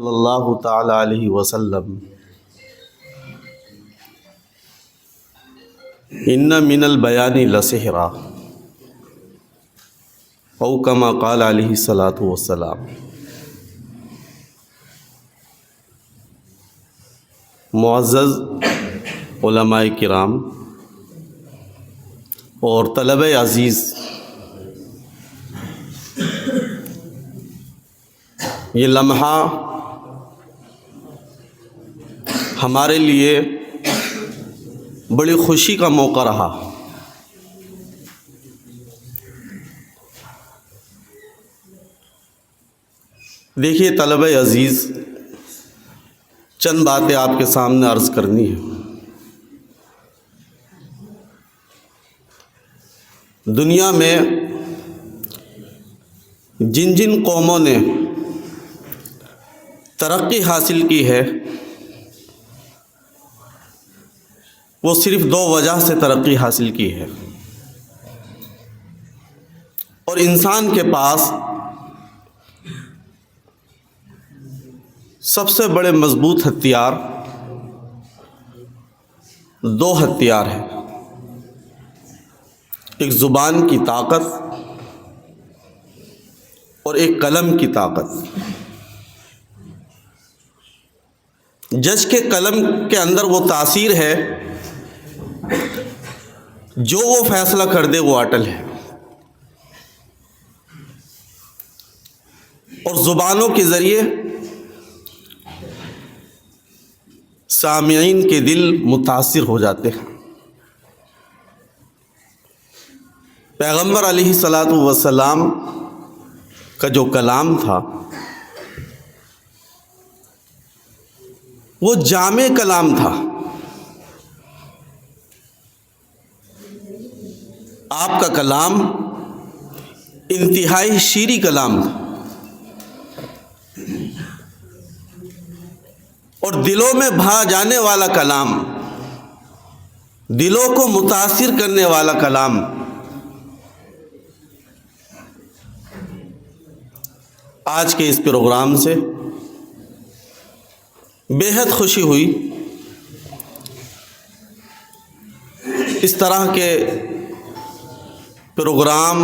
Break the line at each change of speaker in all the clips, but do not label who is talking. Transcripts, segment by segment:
صلی اللہ تعالی علیہ وسلم ان من البیان لسحرا او کما قال علیہ الصلاۃ والسلام۔ معزز علماء کرام اور طلبہ عزیز، یہ لمحہ ہمارے لیے بڑی خوشی کا موقع رہا۔ دیکھیے طلبہ عزیز، چند باتیں آپ کے سامنے عرض کرنی ہیں۔ دنیا میں جن جن قوموں نے ترقی حاصل کی ہے، وہ صرف دو وجہ سے ترقی حاصل کی ہے، اور انسان کے پاس سب سے بڑے مضبوط ہتھیار دو ہتھیار ہیں، ایک زبان کی طاقت اور ایک قلم کی طاقت۔ جج کے قلم کے اندر وہ تاثیر ہے، جو وہ فیصلہ کر دے وہ اٹل ہے، اور زبانوں کے ذریعے سامعین کے دل متاثر ہو جاتے ہیں۔ پیغمبر علیہ الصلاۃ والسلام کا جو کلام تھا وہ جامع کلام تھا۔ آپ کا کلام انتہائی شیریں کلام تھا، اور دلوں میں بھا جانے والا کلام، دلوں کو متاثر کرنے والا کلام۔ آج کے اس پروگرام سے بے حد خوشی ہوئی۔ اس طرح کے پروگرام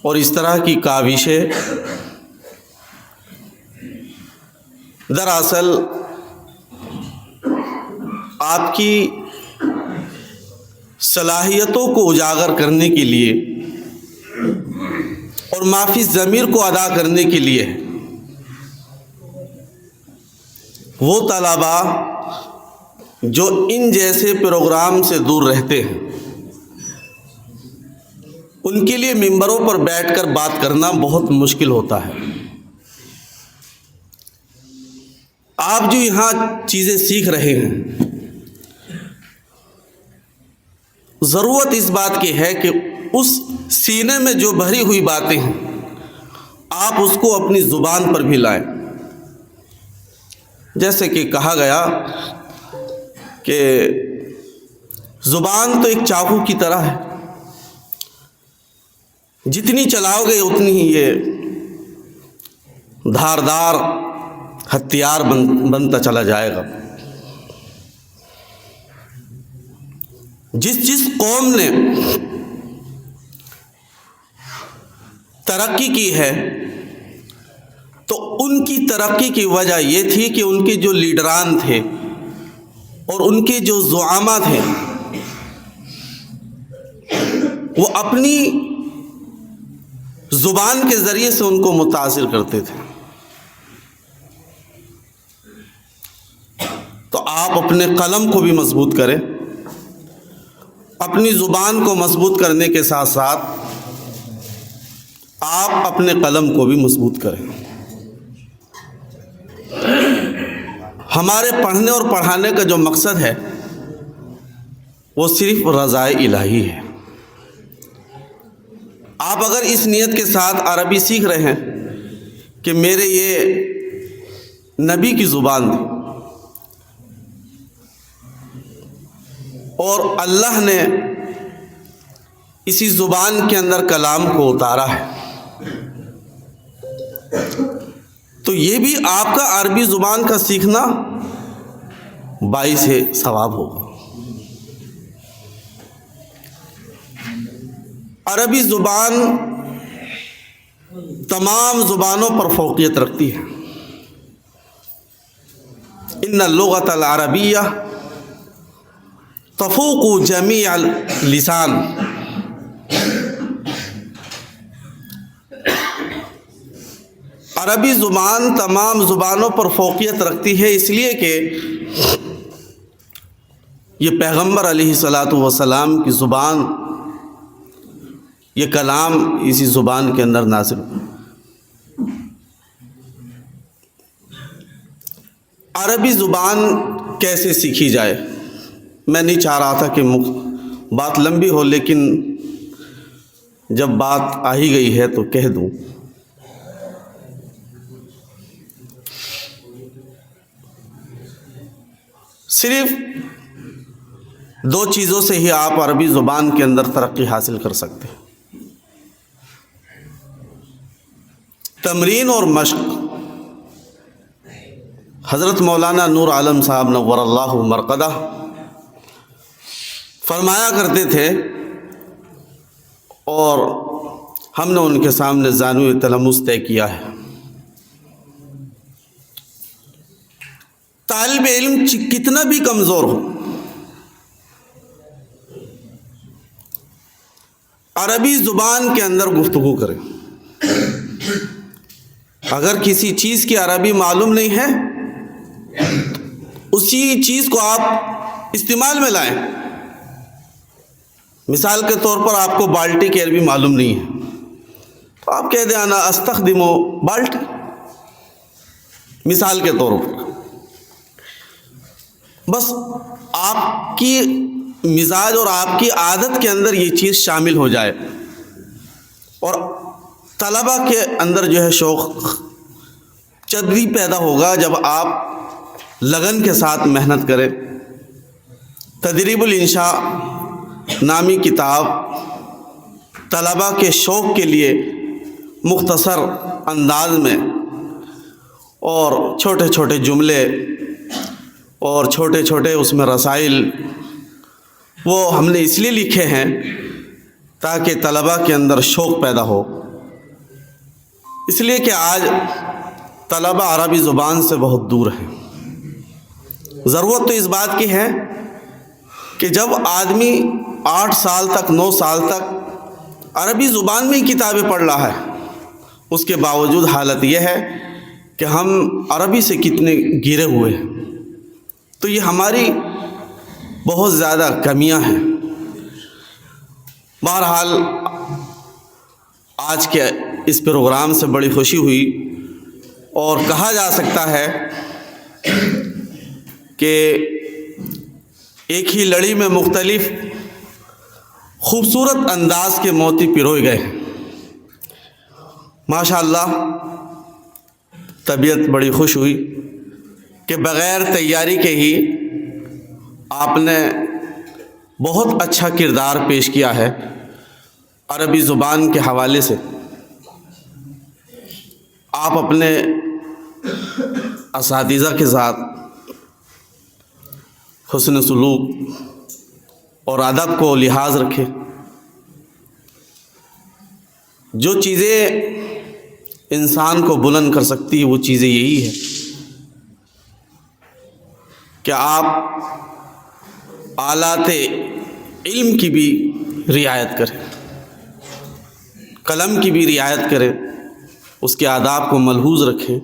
اور اس طرح کی کاوشیں دراصل آپ کی صلاحیتوں کو اجاگر کرنے کے لیے اور معافی ضمیر کو ادا کرنے کے لیے ہے۔ وہ طلباء جو ان جیسے پروگرام سے دور رہتے ہیں، ان کے لیے ممبروں پر بیٹھ کر بات کرنا بہت مشکل ہوتا ہے۔ آپ جو یہاں چیزیں سیکھ رہے ہیں، ضرورت اس بات کی ہے کہ اس سینے میں جو بھری ہوئی باتیں ہیں، آپ اس کو اپنی زبان پر بھی لائیں۔ جیسے کہ کہا گیا کہ زبان تو ایک چاقو کی طرح ہے، جتنی چلاؤ گے اتنی ہی یہ دھاردار ہتھیار بنتا چلا جائے گا۔ جس قوم نے ترقی کی ہے، تو ان کی ترقی کی وجہ یہ تھی کہ ان کے جو لیڈران تھے اور ان کے جو زعامہ تھے، وہ اپنی زبان کے ذریعے سے ان کو متاثر کرتے تھے۔ تو آپ اپنے قلم کو بھی مضبوط کریں، اپنی زبان کو مضبوط کرنے کے ساتھ ساتھ آپ اپنے قلم کو بھی مضبوط کریں۔ ہمارے پڑھنے اور پڑھانے کا جو مقصد ہے وہ صرف رضائے الہی ہے۔ آپ اگر اس نیت کے ساتھ عربی سیکھ رہے ہیں کہ میرے یہ نبی کی زبان تھی اور اللہ نے اسی زبان کے اندر کلام کو اتارا ہے، تو یہ بھی آپ کا عربی زبان کا سیکھنا باعث ثواب ہوگا۔ عربی زبان تمام زبانوں پر فوقیت رکھتی ہے۔ ان اللغۃ العربیہ تفوق جمیع اللسان، عربی زبان تمام زبانوں پر فوقیت رکھتی ہے، اس لیے کہ یہ پیغمبر علیہ الصلاۃ والسلام کی زبان، یہ کلام اسی زبان کے اندر نازل ہوا۔ عربی زبان کیسے سیکھی جائے؟ میں نہیں چاہ رہا تھا کہ بات لمبی ہو، لیکن جب بات آ ہی گئی ہے تو کہہ دوں۔ صرف دو چیزوں سے ہی آپ عربی زبان کے اندر ترقی حاصل کر سکتے ہیں، تمرین اور مشق۔ حضرت مولانا نور عالم صاحب نور اللہ مرقدہ فرمایا کرتے تھے، اور ہم نے ان کے سامنے زانوی تلمس طے کیا ہے، طالب علم کتنا بھی کمزور ہو، عربی زبان کے اندر گفتگو کرے۔ اگر کسی چیز کی عربی معلوم نہیں ہے، اسی چیز کو آپ استعمال میں لائیں۔ مثال کے طور پر آپ کو بالٹی کی عربی معلوم نہیں ہے تو آپ کہہ دیں انا استخدم بالٹی، مثال کے طور پر۔ بس آپ کی مزاج اور آپ کی عادت کے اندر یہ چیز شامل ہو جائے، اور طلبہ کے اندر جو ہے شوق چدری پیدا ہوگا جب آپ لگن کے ساتھ محنت کریں۔ تدریب الانشاء نامی کتاب طلبہ کے شوق کے لیے مختصر انداز میں اور چھوٹے چھوٹے جملے اور چھوٹے چھوٹے اس میں رسائل وہ ہم نے اس لیے لکھے ہیں تاکہ طلبہ کے اندر شوق پیدا ہو۔ اس لیے کہ آج طلبہ عربی زبان سے بہت دور ہیں۔ ضرورت تو اس بات کی ہے کہ جب آدمی 8 سال تک 9 سال تک عربی زبان میں ہی کتابیں پڑھ رہا ہے، اس کے باوجود حالت یہ ہے کہ ہم عربی سے کتنے گرے ہوئے ہیں، تو یہ ہماری بہت زیادہ کمیاں ہیں۔ بہرحال آج کے اس پروگرام سے بڑی خوشی ہوئی، اور کہا جا سکتا ہے کہ ایک ہی لڑی میں مختلف خوبصورت انداز کے موتی پروئے گئے ہیں۔ ماشاءاللہ طبیعت بڑی خوش ہوئی کہ بغیر تیاری کے ہی آپ نے بہت اچھا کردار پیش کیا ہے عربی زبان کے حوالے سے۔ آپ اپنے اساتذہ کے ساتھ حسن سلوک اور ادب کو لحاظ رکھیں۔ جو چیزیں انسان کو بلند کر سکتی ہے وہ چیزیں یہی ہے کہ آپ آلات علم کی بھی رعایت کریں، قلم کی بھی رعایت کریں، اس کے آداب کو ملحوظ رکھیں۔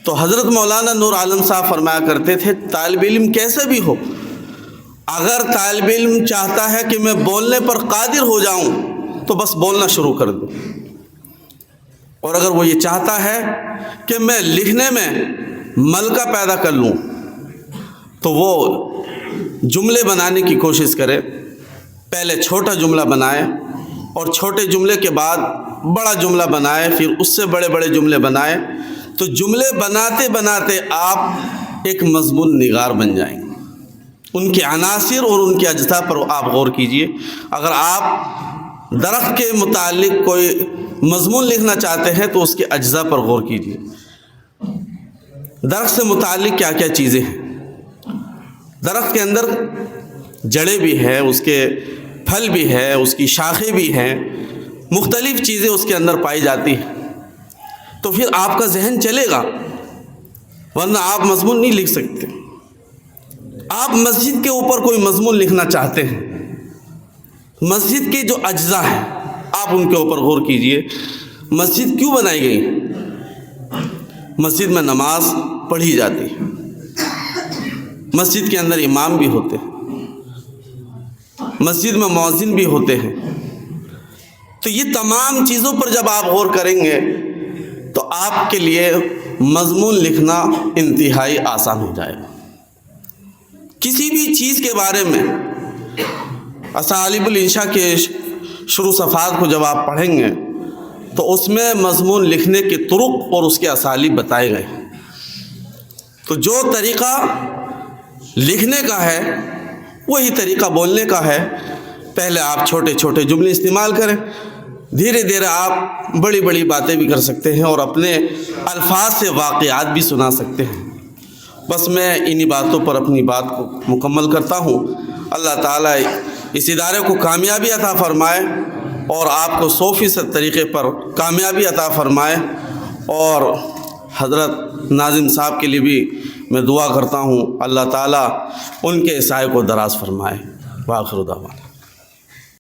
تو حضرت مولانا نور عالم صاحب فرمایا کرتے تھے، طالب علم کیسے بھی ہو، اگر طالب علم چاہتا ہے کہ میں بولنے پر قادر ہو جاؤں تو بس بولنا شروع کر دوں، اور اگر وہ یہ چاہتا ہے کہ میں لکھنے میں ملکہ پیدا کر لوں تو وہ جملے بنانے کی کوشش کرے۔ پہلے چھوٹا جملہ بنائے اور چھوٹے جملے کے بعد بڑا جملہ بنائے، پھر اس سے بڑے بڑے جملے بنائے، تو جملے بناتے بناتے آپ ایک مضمون نگار بن جائیں گے۔ ان کے عناصر اور ان کے اجزاء پر آپ غور کیجئے۔ اگر آپ درخت کے متعلق کوئی مضمون لکھنا چاہتے ہیں تو اس کے اجزاء پر غور کیجیے. درخت سے متعلق کیا کیا چیزیں ہیں. درخت کے اندر جڑیں بھی ہیں، اس کے پھل بھی ہے، اس کی شاخیں بھی ہیں، مختلف چیزیں اس کے اندر پائی جاتی ہیں. تو پھر آپ کا ذہن چلے گا، ورنہ آپ مضمون نہیں لکھ سکتے. آپ مسجد کے اوپر کوئی مضمون لکھنا چاہتے ہیں، مسجد کے جو اجزاء ہیں آپ ان کے اوپر غور کیجئے. مسجد کیوں بنائی گئی؟ مسجد میں نماز پڑھی جاتی ہے، مسجد کے اندر امام بھی ہوتے ہیں، مسجد میں مؤذن بھی ہوتے ہیں. تو یہ تمام چیزوں پر جب آپ غور کریں گے تو آپ کے لیے مضمون لکھنا انتہائی آسان ہو جائے گا. کسی بھی چیز کے بارے میں اسالیب الانشاء کے شروع صفحات کو جب آپ پڑھیں گے تو اس میں مضمون لکھنے کے طرق اور اس کے اسالیب بتائے گئے. تو جو طریقہ لکھنے کا ہے وہی طریقہ بولنے کا ہے. پہلے آپ چھوٹے چھوٹے جملے استعمال کریں، دھیرے دھیرے آپ بڑی بڑی باتیں بھی کر سکتے ہیں اور اپنے الفاظ سے واقعات بھی سنا سکتے ہیں. بس میں انہی باتوں پر اپنی بات کو مکمل کرتا ہوں. اللہ تعالیٰ اس ادارے کو کامیابی عطا فرمائے اور آپ کو 100% طریقے پر کامیابی عطا فرمائے. اور حضرت ناظم صاحب کے لیے بھی میں دعا کرتا ہوں، اللہ تعالیٰ ان کے سائے کو دراز فرمائے. وآخر دعوانا.